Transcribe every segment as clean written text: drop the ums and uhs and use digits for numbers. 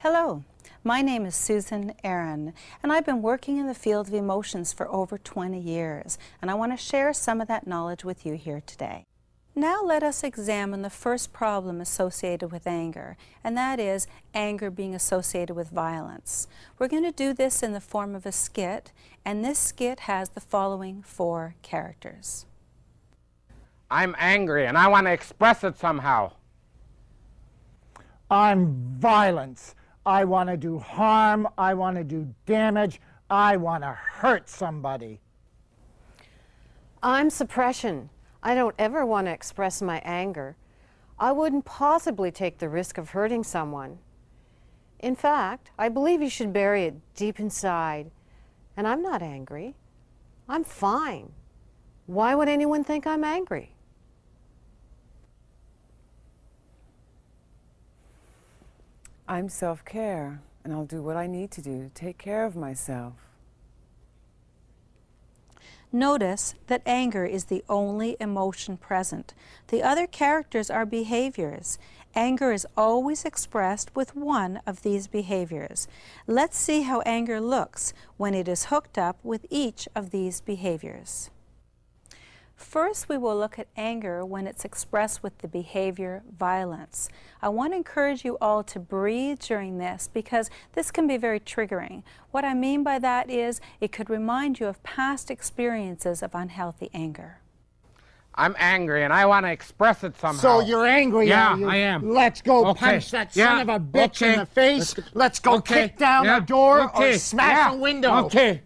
Hello, my name is Susan Aaron, and I've been working in the field of emotions for over 20 years, and I want to share some of that knowledge with you here today. Now let us examine the first problem associated with anger, and that is anger being associated with violence. We're going to do this in the form of a skit, and this skit has the following 4 characters. I'm angry and I want to express it somehow. I'm violence. I want to do harm. I want to do damage. I want to hurt somebody. I'm suppression. I don't ever want to express my anger. I wouldn't possibly take the risk of hurting someone. In fact, I believe you should bury it deep inside. And I'm not angry. I'm fine. Why would anyone think I'm angry? I'm self-care, and I'll do what I need to do to take care of myself. Notice that anger is the only emotion present. The other characters are behaviors. Anger is always expressed with one of these behaviors. Let's see how anger looks when it is hooked up with each of these behaviors. First, we will look at anger when it's expressed with the behavior violence. I want to encourage you all to breathe during this because this can be very triggering. What I mean by that is it could remind you of past experiences of unhealthy anger. I'm angry and I want to express it somehow. So you're angry, Yeah, are you? I am. Let's go Okay. punch that Yeah. son of a bitch Okay. in the face. Let's go Okay. kick down Yeah. the door Okay. or smash a window. Okay.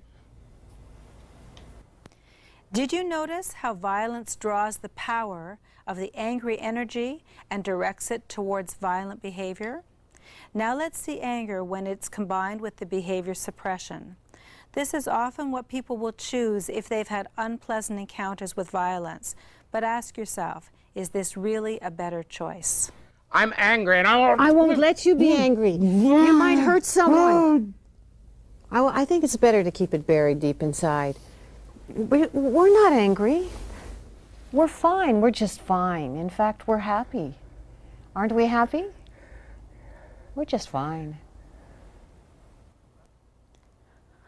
Did you notice how violence draws the power of the angry energy and directs it towards violent behavior? Now let's see anger when it's combined with the behavior suppression. This is often what people will choose if they've had unpleasant encounters with violence. But ask yourself, is this really a better choice? I'm angry and I won't let you be angry. You might hurt someone. I think it's better to keep it buried deep inside. We're not angry. We're fine. We're just fine. In fact, we're happy. Aren't we happy? We're just fine.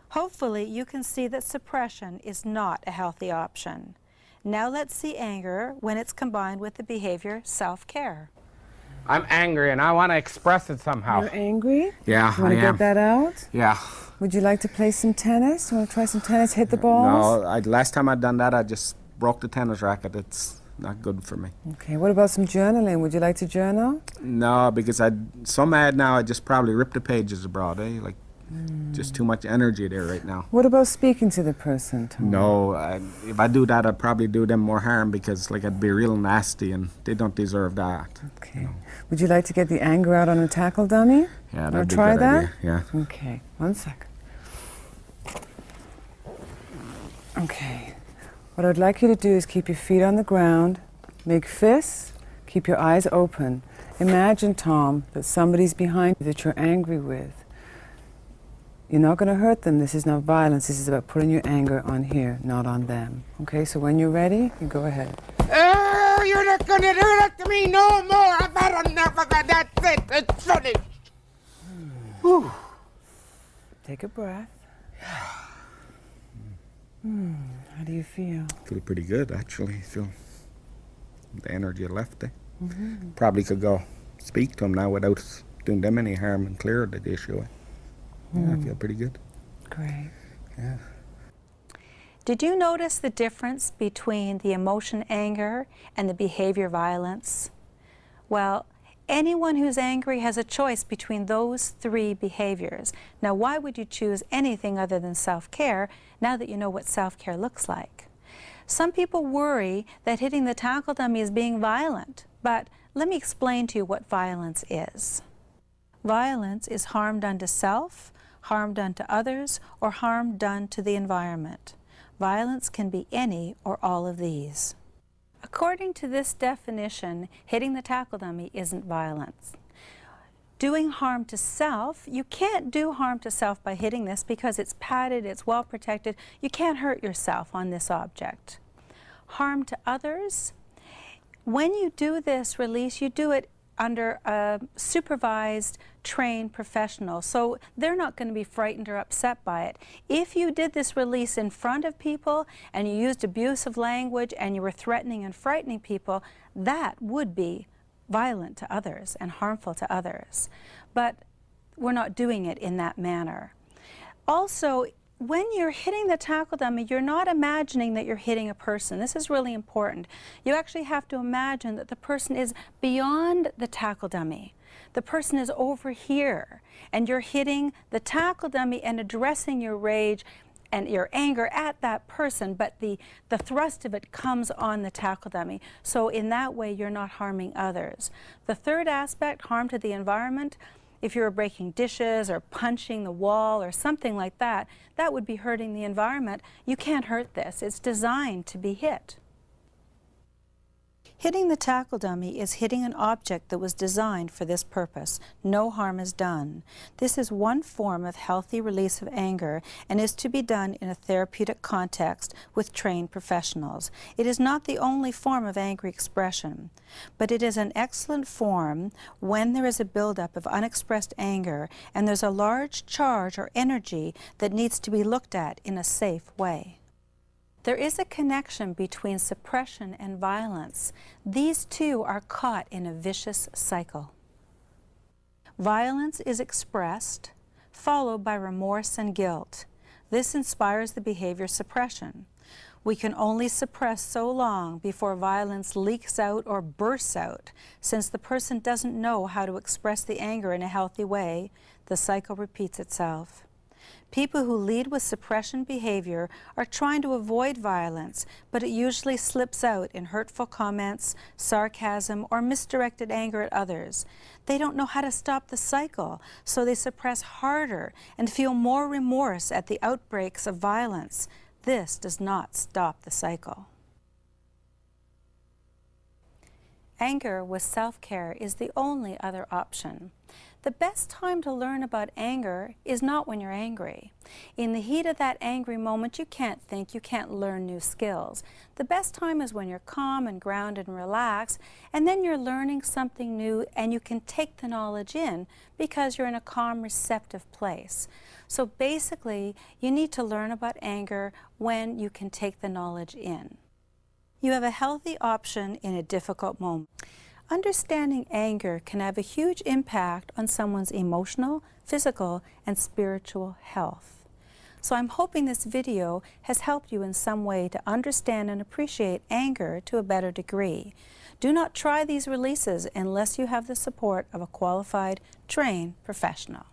Hopefully, you can see that suppression is not a healthy option. Now let's see anger when it's combined with the behavior self-care. I'm angry and I want to express it somehow. You're angry? Yeah, You want I to am. get that out? Yeah. Would you like to play some tennis? You want to try some tennis, hit the balls? No, last time I'd done that, I just broke the tennis racket. It's not good for me. Okay, what about some journaling? Would you like to journal? No, because I'm so mad now, I just probably rip the pages abroad, eh? Like, just too much energy there right now. What about speaking to the person, Tom? No, if I do that, I'd probably do them more harm because, like, I'd be real nasty and they don't deserve that. Okay. You know. Would you like to get the anger out on a tackle dummy? Yeah, Wanna that'd be a try good that? idea. Yeah. Okay, 1 second. Okay. What I'd like you to do is keep your feet on the ground, make fists, keep your eyes open. Imagine, Tom, that somebody's behind you that you're angry with. You're not going to hurt them. This is not violence. This is about putting your anger on here, not on them. Okay, so when you're ready, you go ahead. Oh, you're not going to do that to me no more. I've had enough of that. That's it. It's finished. Whew. Take a breath. How do you feel? Feel pretty good, actually. Feel the energy left there. Probably could go speak to them now without doing them any harm and clear the issue. Yeah, I feel pretty good. Great. Yeah. Did you notice the difference between the emotion anger and the behavior violence? Well, anyone who's angry has a choice between those 3 behaviors. Now, why would you choose anything other than self-care now that you know what self-care looks like? Some people worry that hitting the tackle dummy is being violent, but let me explain to you what violence is. Violence is harm done to self, harm done to others, or harm done to the environment. Violence can be any or all of these. According to this definition, hitting the tackle dummy isn't violence. Doing harm to self, you can't do harm to self by hitting this because it's padded, it's well protected. You can't hurt yourself on this object. Harm to others, when you do this release, you do it under a supervised, trained professional, so they're not going to be frightened or upset by it. If you did this release in front of people and you used abusive language and you were threatening and frightening people, that would be violent to others and harmful to others. But we're not doing it in that manner. Also, when you're hitting the tackle dummy, you're not imagining that you're hitting a person. This is really important. You actually have to imagine that the person is beyond the tackle dummy. The person is over here, and you're hitting the tackle dummy and addressing your rage and your anger at that person, but the thrust of it comes on the tackle dummy. So in that way, you're not harming others. The third aspect, harm to the environment, if you were breaking dishes or punching the wall or something like that, that would be hurting the environment. You can't hurt this. It's designed to be hit. Hitting the tackle dummy is hitting an object that was designed for this purpose. No harm is done. This is one form of healthy release of anger and is to be done in a therapeutic context with trained professionals. It is not the only form of angry expression, but it is an excellent form when there is a buildup of unexpressed anger and there's a large charge or energy that needs to be looked at in a safe way. There is a connection between suppression and violence. These two are caught in a vicious cycle. Violence is expressed, followed by remorse and guilt. This inspires the behavior suppression. We can only suppress so long before violence leaks out or bursts out. Since the person doesn't know how to express the anger in a healthy way, the cycle repeats itself. People who lead with suppression behavior are trying to avoid violence, but it usually slips out in hurtful comments, sarcasm, or misdirected anger at others. They don't know how to stop the cycle, so they suppress harder and feel more remorse at the outbreaks of violence. This does not stop the cycle. Anger with self-care is the only other option. The best time to learn about anger is not when you're angry. In the heat of that angry moment, you can't think, you can't learn new skills. The best time is when you're calm and grounded and relaxed, and then you're learning something new and you can take the knowledge in because you're in a calm, receptive place. So basically, you need to learn about anger when you can take the knowledge in. You have a healthy option in a difficult moment. Understanding anger can have a huge impact on someone's emotional, physical, and spiritual health. So I'm hoping this video has helped you in some way to understand and appreciate anger to a better degree. Do not try these releases unless you have the support of a qualified, trained professional.